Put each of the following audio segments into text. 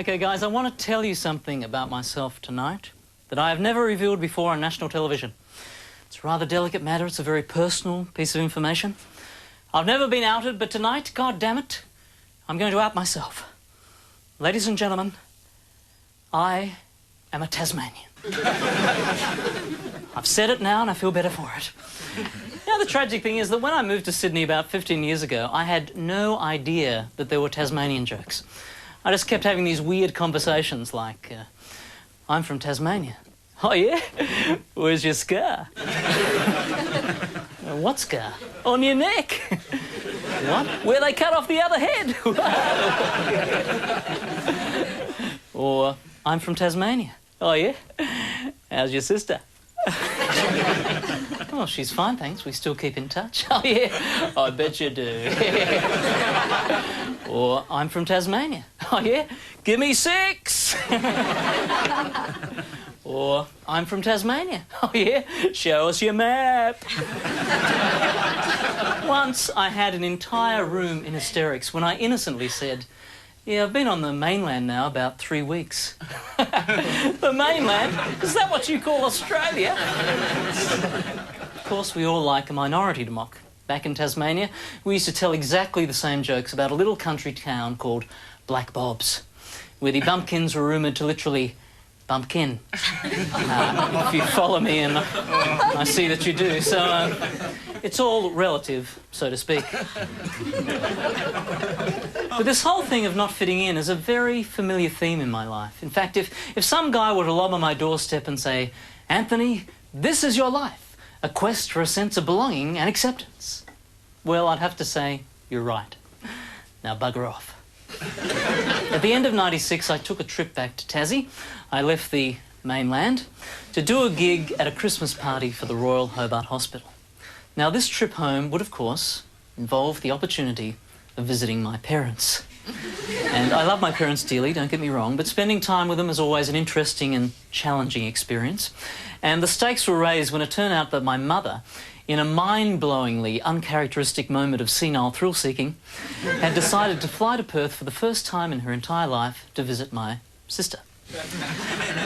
Okay, guys, I want to tell you something about myself tonight that I have never revealed before on national television. It's a rather delicate matter. It's a very personal piece of information. I've never been outed, but tonight, God damn it, I'm going to out myself. Ladies and gentlemen, I am a Tasmanian. I've said it now and I feel better for it. Now, the tragic thing is that when I moved to Sydney about 15 years ago, I had no idea that there were Tasmanian jokes. I just kept having these weird conversations like, I'm from Tasmania. Oh, yeah? Where's your scar? What scar? On your neck. What? Where they cut off the other head. Or, I'm from Tasmania. Oh, yeah? How's your sister? Oh, she's fine, thanks. We still keep in touch. Oh, yeah? I bet you do. Or, I'm from Tasmania. Oh, yeah? Give me 6. Or, I'm from Tasmania. Oh, yeah? Show us your map. Once I had an entire room in hysterics when I innocently said, yeah, I've been on the mainland now about 3 weeks. The mainland? Is that what you call Australia? Of course, we all like a minority to mock. Back in Tasmania, we used to tell exactly the same jokes about a little country town called Black Bob's, where the bumpkins were rumoured to literally bumpkin. If you follow me, and I see that you do. So it's all relative, so to speak. But this whole thing of not fitting in is a very familiar theme in my life. In fact, if some guy were to lob on my doorstep and say, Anthony, this is your life, a quest for a sense of belonging and acceptance, well, I'd have to say, you're right. Now bugger off. At the end of '96, I took a trip back to Tassie. I left the mainland to do a gig at a Christmas party for the Royal Hobart Hospital. Now, this trip home would, of course, involve the opportunity of visiting my parents. And I love my parents dearly, don't get me wrong, but spending time with them is always an interesting and challenging experience. And the stakes were raised when it turned out that my mother, in a mind-blowingly uncharacteristic moment of senile thrill-seeking, had decided to fly to Perth for the first time in her entire life to visit my sister.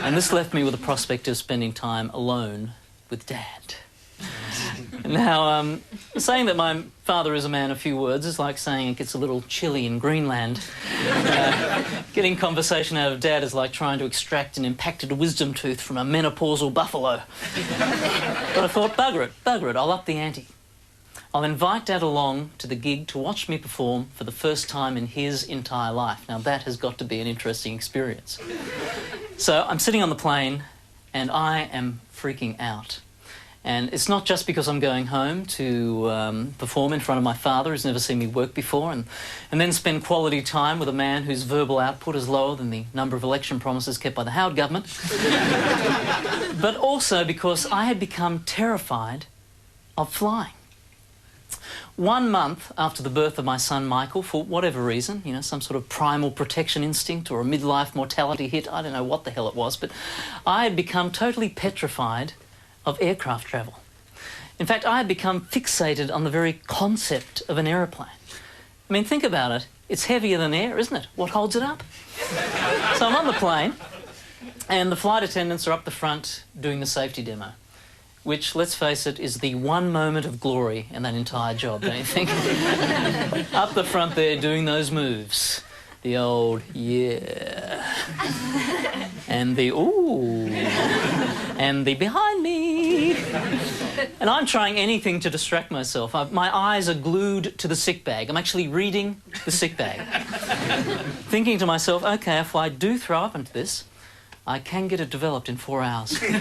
And this left me with the prospect of spending time alone with Dad. Now, saying that my father is a man of few words is like saying it gets a little chilly in Greenland. Getting conversation out of Dad is like trying to extract an impacted wisdom tooth from a menopausal buffalo. But I thought, bugger it, I'll up the ante. I'll invite Dad along to the gig to watch me perform for the first time in his entire life. Now, that has got to be an interesting experience. So I'm sitting on the plane and I am freaking out. And it's not just because I'm going home to perform in front of my father, who's never seen me work before, and then spend quality time with a man whose verbal output is lower than the number of election promises kept by the Howard government, but also because I had become terrified of flying. 1 month after the birth of my son Michael, for whatever reason, you know, some sort of primal protection instinct or a midlife mortality hit, I don't know what the hell it was, but I had become totally petrified of aircraft travel. In fact, I had become fixated on the very concept of an aeroplane. I mean, think about it. It's heavier than air, isn't it? What holds it up? So I'm on the plane, and the flight attendants are up the front doing the safety demo, which, let's face it, is the one moment of glory in that entire job, don't you think? Up the front there doing those moves. The old, yeah. And the, ooh. And the behind me. And I'm trying anything to distract myself. My eyes are glued to the sick bag. I'm actually reading the sick bag. Thinking to myself, OK, if I do throw up into this, I can get it developed in 4 hours. And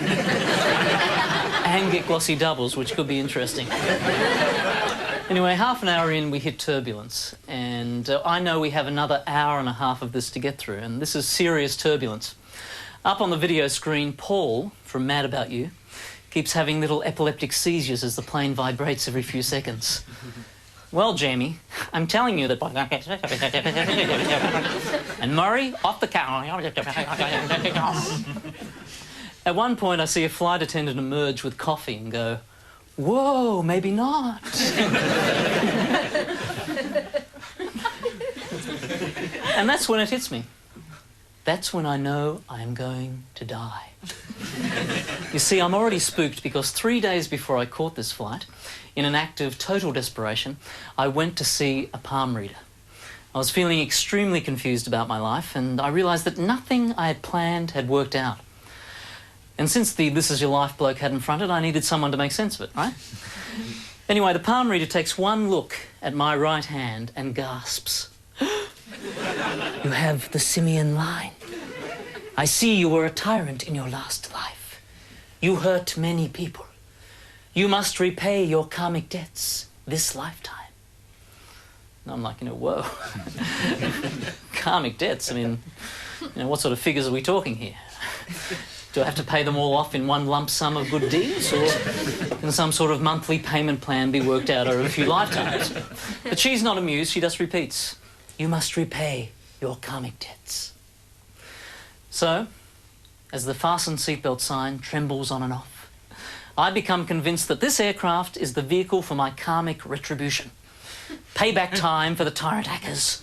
get glossy doubles, which could be interesting. Anyway, half an hour in, we hit turbulence. And I know we have another hour and a half of this to get through. And this is serious turbulence. Up on the video screen, Paul, from Mad About You, keeps having little epileptic seizures as the plane vibrates every few seconds. Well, Jamie, I'm telling you that... And Murray, off the car. At one point, I see a flight attendant emerge with coffee and go, whoa, maybe not. And that's when it hits me. That's when I know I am going to die. You see, I'm already spooked because 3 days before I caught this flight, in an act of total desperation, I went to see a palm reader. I was feeling extremely confused about my life, and I realised that nothing I had planned had worked out. And since the "this is your life" bloke hadn't fronted, I needed someone to make sense of it, right? Anyway, the palm reader takes one look at my right hand and gasps. "You have the simian line. I see you were a tyrant in your last life. You hurt many people. You must repay your karmic debts this lifetime." And I'm like, whoa. Karmic debts? I mean, what sort of figures are we talking here? Do I have to pay them all off in one lump sum of good deeds, or can some sort of monthly payment plan be worked out over a few lifetimes? But she's not amused. She just repeats, "You must repay your karmic debts." So, as the fasten seatbelt sign trembles on and off, I become convinced that this aircraft is the vehicle for my karmic retribution. Payback time for the tyrant hackers.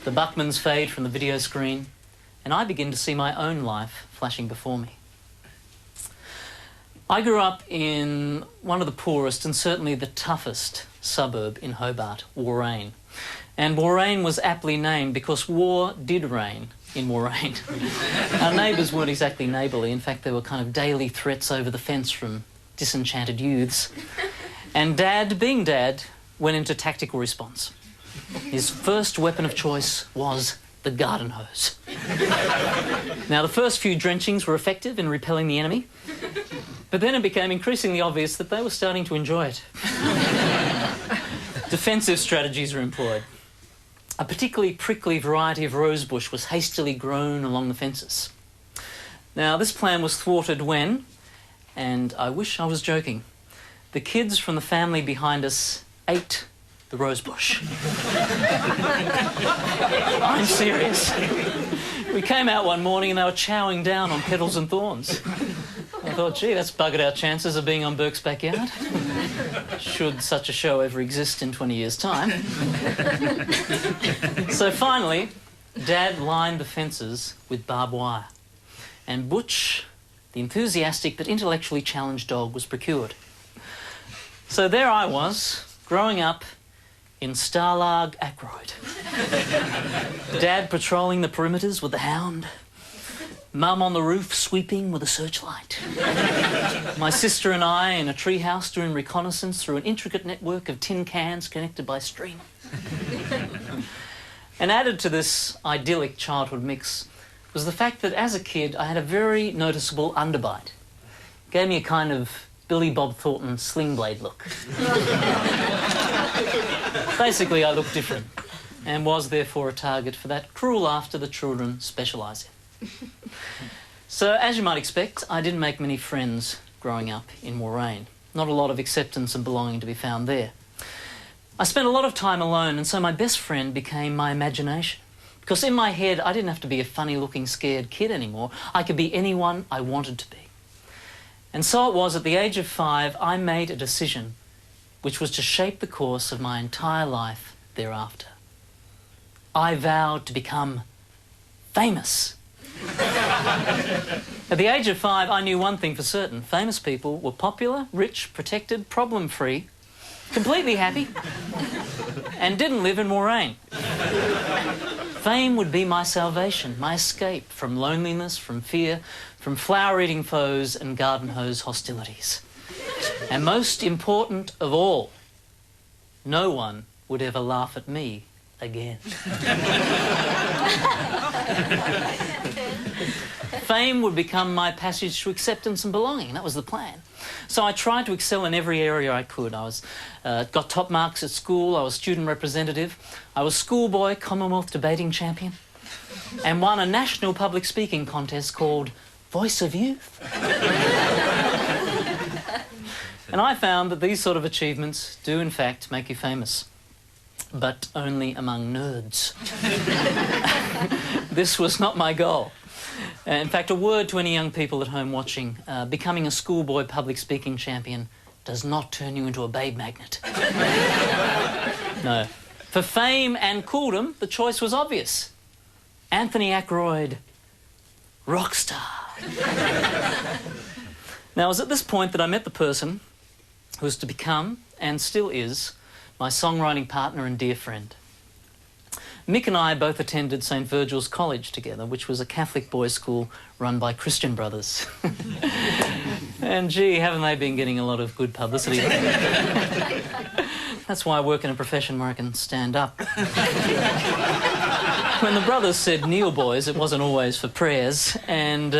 The Buckmans fade from the video screen, and I begin to see my own life flashing before me. I grew up in one of the poorest and certainly the toughest suburb in Hobart, Warrane. And Warrane was aptly named because war did reign in Warrane. Our neighbours weren't exactly neighbourly. In fact, there were kind of daily threats over the fence from disenchanted youths. And Dad, being Dad, went into tactical response. His first weapon of choice was the garden hose. Now, the first few drenchings were effective in repelling the enemy, but then it became increasingly obvious that they were starting to enjoy it. Defensive strategies were employed. A particularly prickly variety of rosebush was hastily grown along the fences. Now, this plan was thwarted when, and I wish I was joking, the kids from the family behind us ate the rosebush. I'm serious. We came out one morning and they were chowing down on petals and thorns. I thought, gee, that's buggered our chances of being on Burke's Backyard. Should such a show ever exist in 20 years' time. So finally, Dad lined the fences with barbed wire. And Butch, the enthusiastic but intellectually challenged dog, was procured. So there I was, growing up in Starlarg, Ackroyd. Dad patrolling the perimeters with the hound. Mum on the roof sweeping with a searchlight. My sister and I in a treehouse doing reconnaissance through an intricate network of tin cans connected by string. And added to this idyllic childhood mix was the fact that as a kid I had a very noticeable underbite. Gave me a kind of Billy Bob Thornton sling blade look. Basically, I looked different and was therefore a target for that cruel laughter the children specialise in. So, as you might expect, I didn't make many friends growing up in Warrane. Not a lot of acceptance and belonging to be found there. I spent a lot of time alone, and so my best friend became my imagination. Because in my head, I didn't have to be a funny-looking, scared kid anymore. I could be anyone I wanted to be. And so it was, at the age of 5, I made a decision which was to shape the course of my entire life thereafter. I vowed to become famous. At the age of 5, I knew one thing for certain. Famous people were popular, rich, protected, problem-free, completely happy, and didn't live in Warrane. Fame would be my salvation, my escape from loneliness, from fear, from flower-eating foes and garden hose hostilities. And most important of all, no one would ever laugh at me again. Fame would become my passage to acceptance and belonging. That was the plan. So I tried to excel in every area I could. I got top marks at school. I was student representative. I was schoolboy Commonwealth debating champion, and won a national public speaking contest called Voice of Youth. And I found that these sort of achievements do in fact make you famous, but only among nerds. This was not my goal. In fact, a word to any young people at home watching, becoming a schoolboy public speaking champion does not turn you into a babe magnet. No. For fame and cooldom, the choice was obvious. Anthony Ackroyd, rock star. Now, it was at this point that I met the person who was to become, and still is, my songwriting partner and dear friend. Mick and I both attended St. Virgil's College together, which was a Catholic boys' school run by Christian brothers. And gee, haven't they been getting a lot of good publicity? That's why I work in a profession where I can stand up. When the brothers said kneel, boys, it wasn't always for prayers, and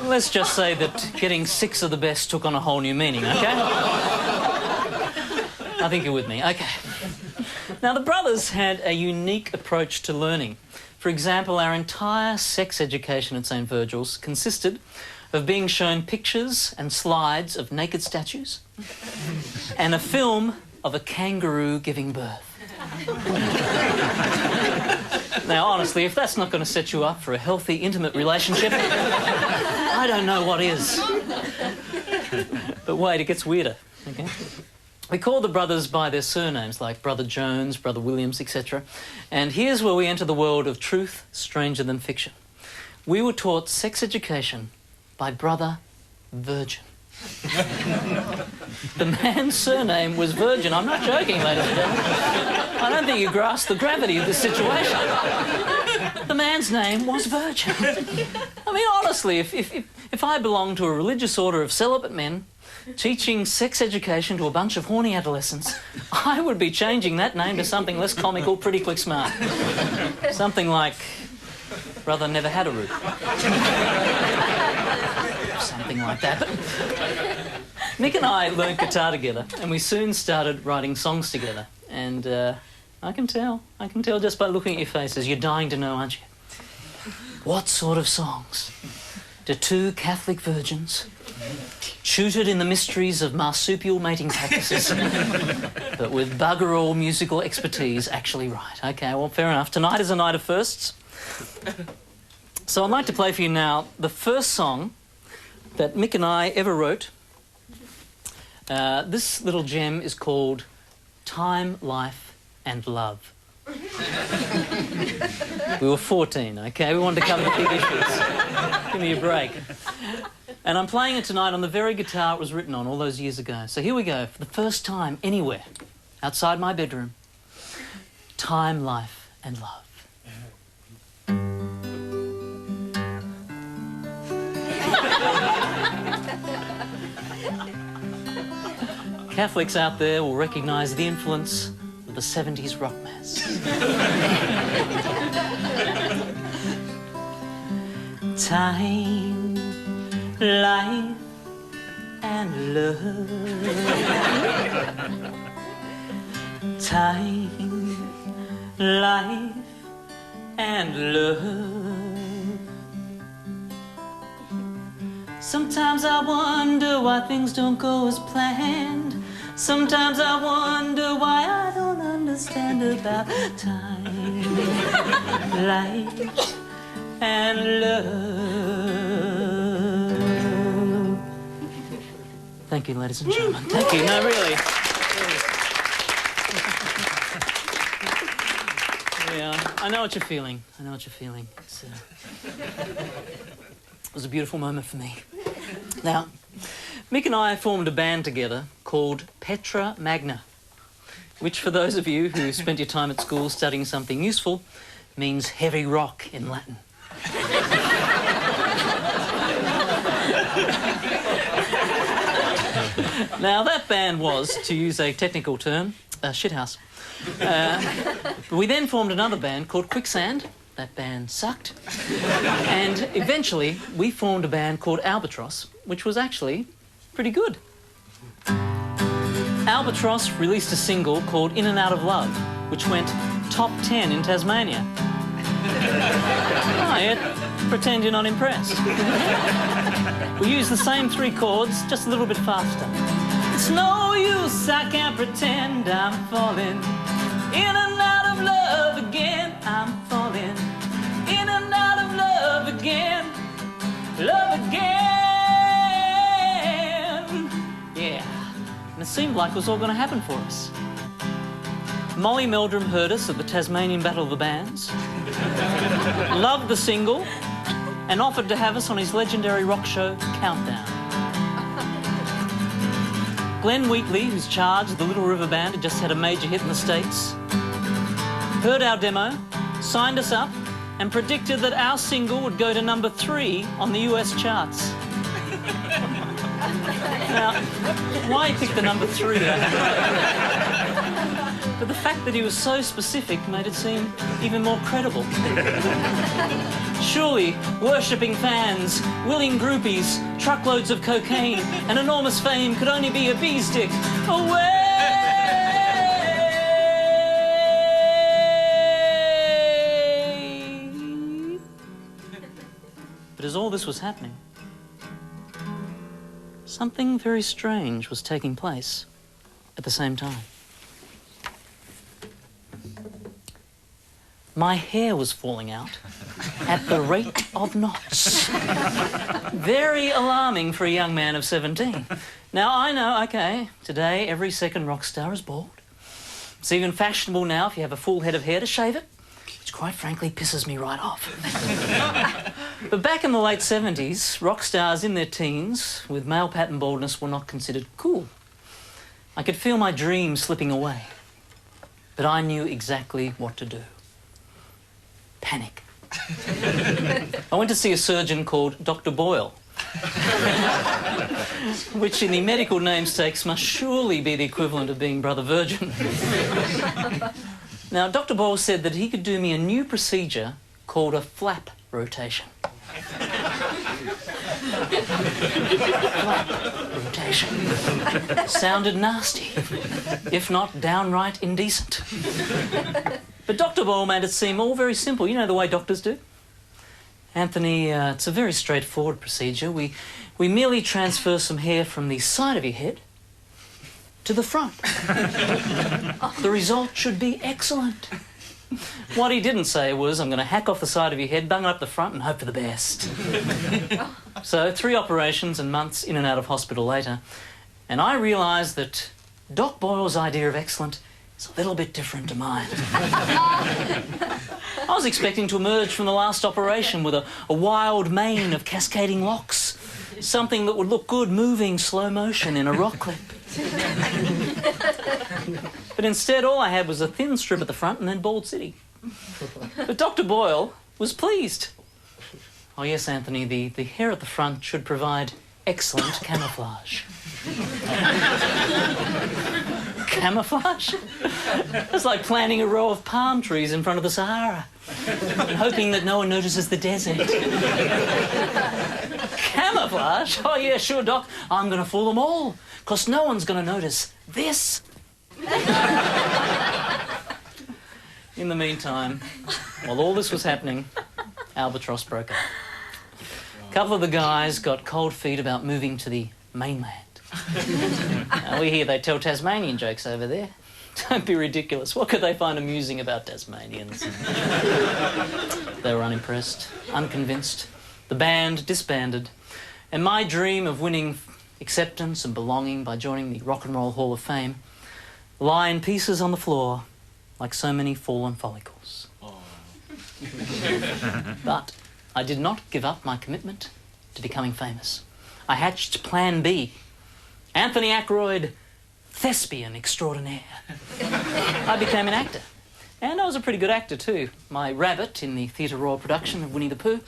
let's just say that getting 6 of the best took on a whole new meaning, okay? I think you're with me, okay. Now, the brothers had a unique approach to learning. For example, our entire sex education at St. Virgil's consisted of being shown pictures and slides of naked statues and a film of a kangaroo giving birth. Now, honestly, if that's not going to set you up for a healthy, intimate relationship, I don't know what is. But wait, it gets weirder, okay? We called the brothers by their surnames, like Brother Jones, Brother Williams, etc. And here's where we enter the world of truth stranger than fiction. We were taught sex education by Brother Virgin. The man's surname was Virgin. I'm not joking, ladies and gentlemen. I don't think you grasp the gravity of this situation. The man's name was Virgin. I mean, honestly, if I belonged to a religious order of celibate men teaching sex education to a bunch of horny adolescents, I would be changing that name to something less comical pretty quick smart. Something like Brother Never Had a Root. Something like that. But Mick and I learnt guitar together, and we soon started writing songs together. And I can tell just by looking at your faces, you're dying to know, aren't you? What sort of songs do 2 Catholic virgins, tutored in the mysteries of marsupial mating practices, but with bugger all musical expertise, actually write? Okay, well, fair enough. Tonight is a night of firsts. So I'd like to play for you now the first song that Mick and I ever wrote. This little gem is called Time, Life and Love. We were 14, okay? We wanted to cover the big issues. Give me a break. And I'm playing it tonight on the very guitar it was written on all those years ago. So here we go, for the first time anywhere, outside my bedroom. Time, Life and Love. Catholics out there will recognise the influence of the 70s rock mass. Time, life and love. Time, life and love. Sometimes I wonder why things don't go as planned. Sometimes I wonder why I don't understand about time, life and love. Thank you, ladies and gentlemen. Thank you. No, really. Yeah, I know what you're feeling. I know what you're feeling. It was a beautiful moment for me. Now, Mick and I formed a band together called Petra Magna, which for those of you who spent your time at school studying something useful means heavy rock in Latin. Now, that band was, to use a technical term, a shithouse. We then formed another band called Quicksand. That band sucked. And eventually, we formed a band called Albatross, which was actually pretty good. Albatross released a single called In and Out of Love, which went top 10 in Tasmania. Oh, yeah, pretend you're not impressed. We used the same 3 chords, just a little bit faster. It's no use, I can't pretend I'm falling in and out of love again. I'm falling in and out of love again. Love again. Yeah. And it seemed like it was all going to happen for us. Molly Meldrum heard us at the Tasmanian Battle of the Bands, loved the single, and offered to have us on his legendary rock show, Countdown. Glenn Wheatley, who's charged of the Little River Band, had just had a major hit in the States, heard our demo, signed us up, and predicted that our single would go to number 3 on the US charts. Now, why he picked the number 3? But the fact that he was so specific made it seem even more credible. Surely, worshipping fans, willing groupies, truckloads of cocaine, and enormous fame could only be a bee's dick away. But as all this was happening, something very strange was taking place at the same time. My hair was falling out at the rate of knots. Very alarming for a young man of 17. Now, I know, okay, today every second rock star is bald. It's even fashionable now if you have a full head of hair to shave it, which quite frankly pisses me right off. But back in the late 70s, rock stars in their teens with male pattern baldness were not considered cool. I could feel my dreams slipping away, but I knew exactly what to do. Panic. I went to see a surgeon called Dr. Boyle, which in the medical namestakes must surely be the equivalent of being Brother Virgin. Now, Dr. Boyle said that he could do me a new procedure called a flap rotation. Flap rotation. Sounded nasty, if not downright indecent. But Dr. Boyle made it seem all very simple. You know the way doctors do? Anthony, it's a very straightforward procedure. We merely transfer some hair from the side of your head to the front. The result should be excellent. What he didn't say was, I'm going to hack off the side of your head, bung it up the front and hope for the best. So 3 operations and months in and out of hospital later, and I realised that Doc Boyle's idea of excellent is a little bit different to mine. I was expecting to emerge from the last operation with a wild mane of cascading locks, something that would look good moving slow motion in a rock clip. But instead, all I had was a thin strip at the front and then bald city. But Dr. Boyle was pleased. Oh yes, Anthony, the hair at the front should provide excellent camouflage. Camouflage? It's like planting a row of palm trees in front of the Sahara and hoping that no one notices the desert. Camouflage? Oh yeah, sure, Doc. I'm going to fool them all, because no one's going to notice this. In the meantime, while all this was happening, Albatross broke up. A couple of the guys got cold feet about moving to the mainland. We hear they tell Tasmanian jokes over there. Don't be ridiculous. What could they find amusing about Tasmanians? They were unimpressed, unconvinced. The band disbanded, and my dream of winning acceptance and belonging by joining the Rock and Roll Hall of Fame lie in pieces on the floor like so many fallen follicles. But I did not give up my commitment to becoming famous. I hatched Plan B. Anthony Ackroyd, thespian extraordinaire. I became an actor. And I was a pretty good actor too. My rabbit in the Theatre Royal production of Winnie the Pooh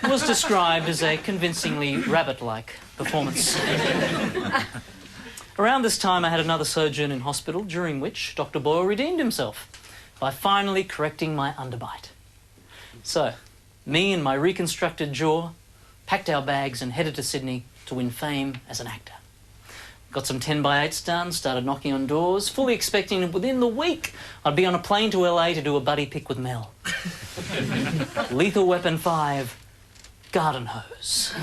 was described as a convincingly rabbit-like performance. Around this time I had another sojourn in hospital, during which Dr. Boyle redeemed himself by finally correcting my underbite. So, me and my reconstructed jaw packed our bags and headed to Sydney to win fame as an actor. Got some 10x8s done, started knocking on doors, fully expecting that within the week I'd be on a plane to LA to do a buddy pick with Mel. Lethal Weapon 5, garden hose.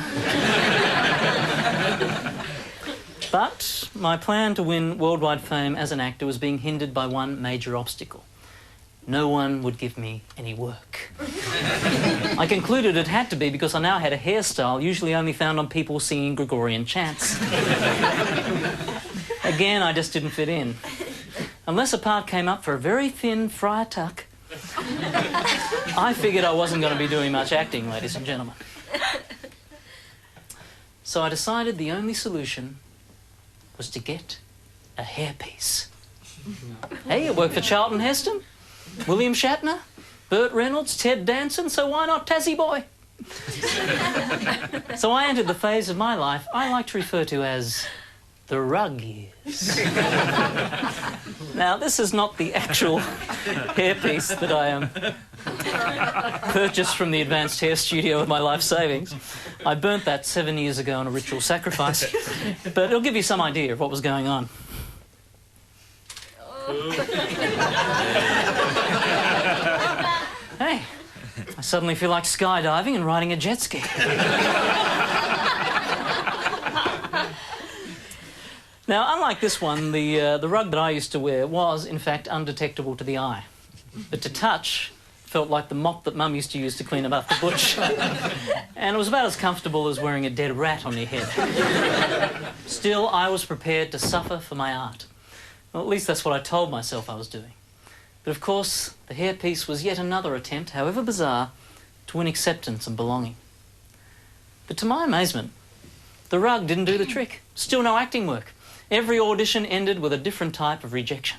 But my plan to win worldwide fame as an actor was being hindered by one major obstacle. No one would give me any work. I concluded it had to be because I now had a hairstyle usually only found on people singing Gregorian chants. Again, I just didn't fit in. unless a part came up for a very thin friar tuck, I figured I wasn't going to be doing much acting, ladies and gentlemen. So I decided the only solution was to get a hairpiece. Hey, it worked for Charlton Heston, William Shatner, Burt Reynolds, Ted Danson, so why not Tassie Boy? So I entered the phase of my life I like to refer to as the rug years. Now, this is not the actual hairpiece that I purchased from the advanced hair studio with my life savings. I burnt that 7 years ago in a ritual sacrifice, but it'll give you some idea of what was going on. Hey, I suddenly feel like skydiving and riding a jet ski. Now, unlike this one, the rug that I used to wear was, in fact, undetectable to the eye. But to touch, felt like the mop that Mum used to use to clean up the butch. And it was about as comfortable as wearing a dead rat on your head. Still, I was prepared to suffer for my art. Well, at least that's what I told myself I was doing. But of course, the hairpiece was yet another attempt, however bizarre, to win acceptance and belonging. But to my amazement, the rug didn't do the trick. Still no acting work. Every audition ended with a different type of rejection.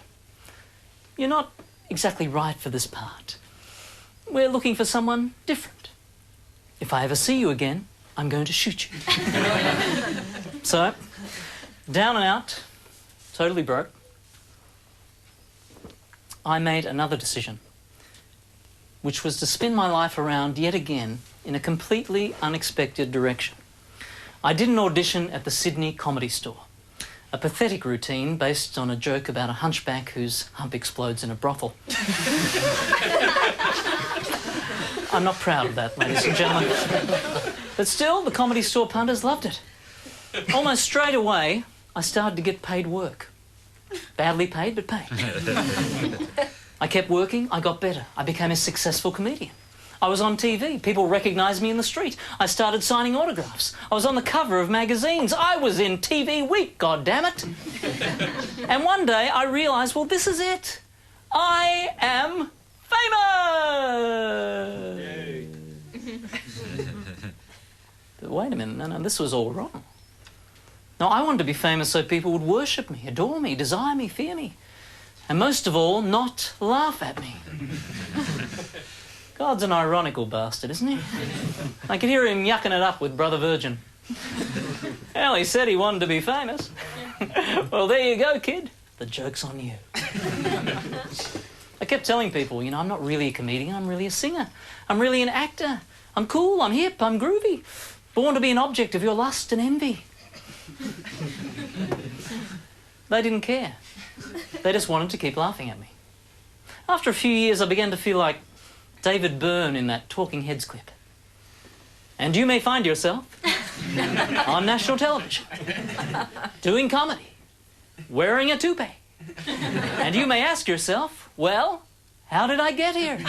You're not exactly right for this part. We're looking for someone different. If I ever see you again, I'm going to shoot you. So, down and out, totally broke, I made another decision, which was to spin my life around yet again in a completely unexpected direction. I did an audition at the Sydney Comedy Store, a pathetic routine based on a joke about a hunchback whose hump explodes in a brothel. I'm not proud of that, ladies and gentlemen. But still, the Comedy Store punters loved it. Almost straight away, I started to get paid work. Badly paid, but paid. I kept working, I got better. I became a successful comedian. I was on TV, people recognised me in the street. I started signing autographs. I was on the cover of magazines. I was in TV Week, goddammit. And one day I realised, well, this is it. I am famous! Yay. But wait a minute, no, this was all wrong. No, I wanted to be famous so people would worship me, adore me, desire me, fear me. And most of all, not laugh at me. God's an ironical bastard, isn't he? I could hear him yucking it up with Brother Virgin. Well, he said he wanted to be famous. Well, there you go, kid. The joke's on you. I kept telling people, you know, I'm not really a comedian, I'm really a singer. I'm really an actor. I'm cool, I'm hip, I'm groovy. Born to be an object of your lust and envy. They didn't care. They just wanted to keep laughing at me. After a few years, I began to feel like David Byrne in that Talking Heads clip. And you may find yourself on national television, doing comedy, wearing a toupee. And you may ask yourself, well, how did I get here?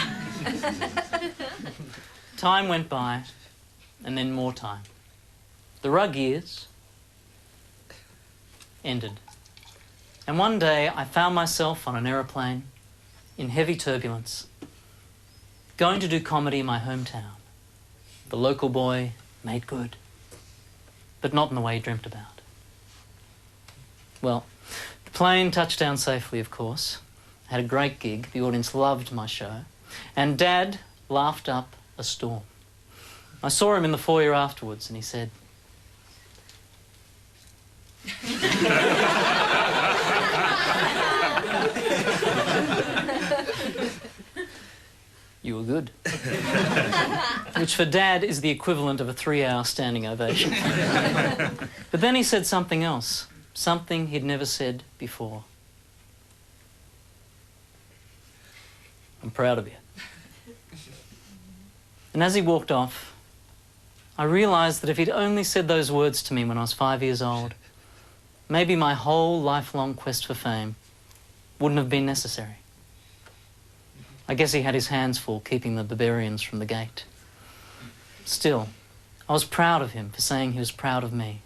Time went by, and then more time. The rug years ended. And one day I found myself on an aeroplane in heavy turbulence, going to do comedy in my hometown. The local boy made good, but not in the way he dreamt about. Well, the plane touched down safely, of course. I had a great gig. The audience loved my show. And Dad laughed up a storm. I saw him in the foyer afterwards and he said, "You were good." Which for Dad is the equivalent of a 3-hour standing ovation. But then he said something else, something he'd never said before. "I'm proud of you." And as he walked off, I realised that if he'd only said those words to me when I was 5 years old, maybe my whole lifelong quest for fame wouldn't have been necessary. I guess he had his hands full keeping the barbarians from the gate. Still, I was proud of him for saying he was proud of me.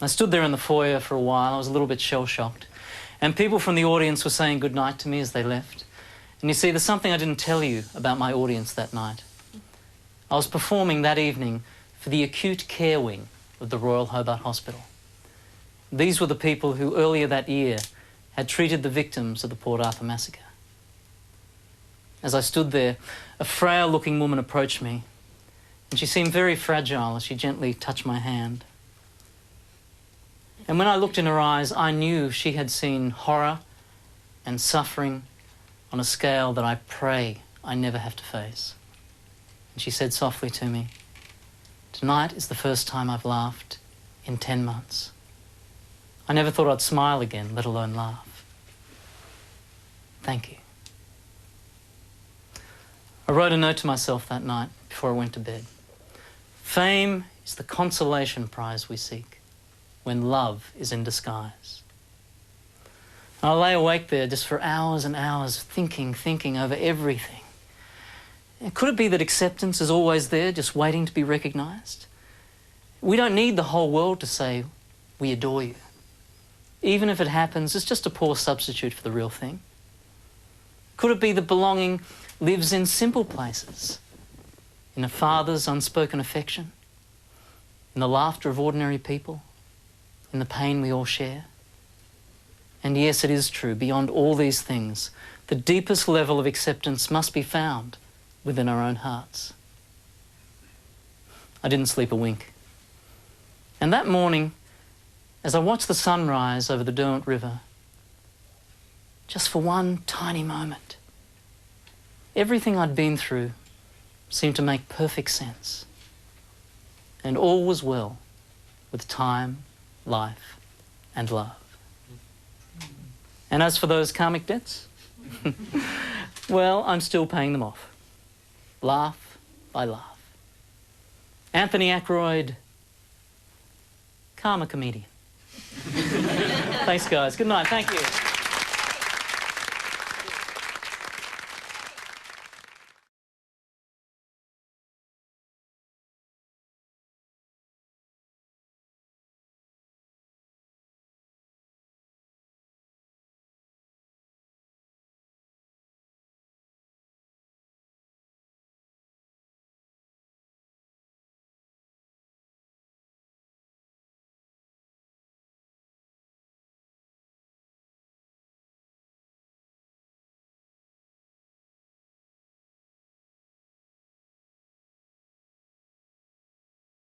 I stood there in the foyer for a while. I was a little bit shell-shocked. And people from the audience were saying goodnight to me as they left. And you see, there's something I didn't tell you about my audience that night. I was performing that evening for the acute care wing of the Royal Hobart Hospital. These were the people who earlier that year had treated the victims of the Port Arthur massacre. As I stood there, a frail-looking woman approached me, and she seemed very fragile as she gently touched my hand. And when I looked in her eyes, I knew she had seen horror and suffering on a scale that I pray I never have to face. And she said softly to me, "Tonight is the first time I've laughed in 10 months. I never thought I'd smile again, let alone laugh. Thank you." I wrote a note to myself that night before I went to bed. Fame is the consolation prize we seek when love is in disguise. And I lay awake there just for hours and hours, thinking over everything. And could it be that acceptance is always there, just waiting to be recognised? We don't need the whole world to say, "We adore you." Even if it happens, it's just a poor substitute for the real thing. Could it be that belonging lives in simple places, in a father's unspoken affection, in the laughter of ordinary people, in the pain we all share? And yes, it is true, beyond all these things, the deepest level of acceptance must be found within our own hearts. I didn't sleep a wink. And that morning, as I watched the sun rise over the Derwent River, just for one tiny moment, everything I'd been through seemed to make perfect sense. And all was well with time, life, and love. And as for those karmic debts, well, I'm still paying them off, laugh by laugh. Anthony Ackroyd, karma comedian. Thanks, guys. Good night. Thank you.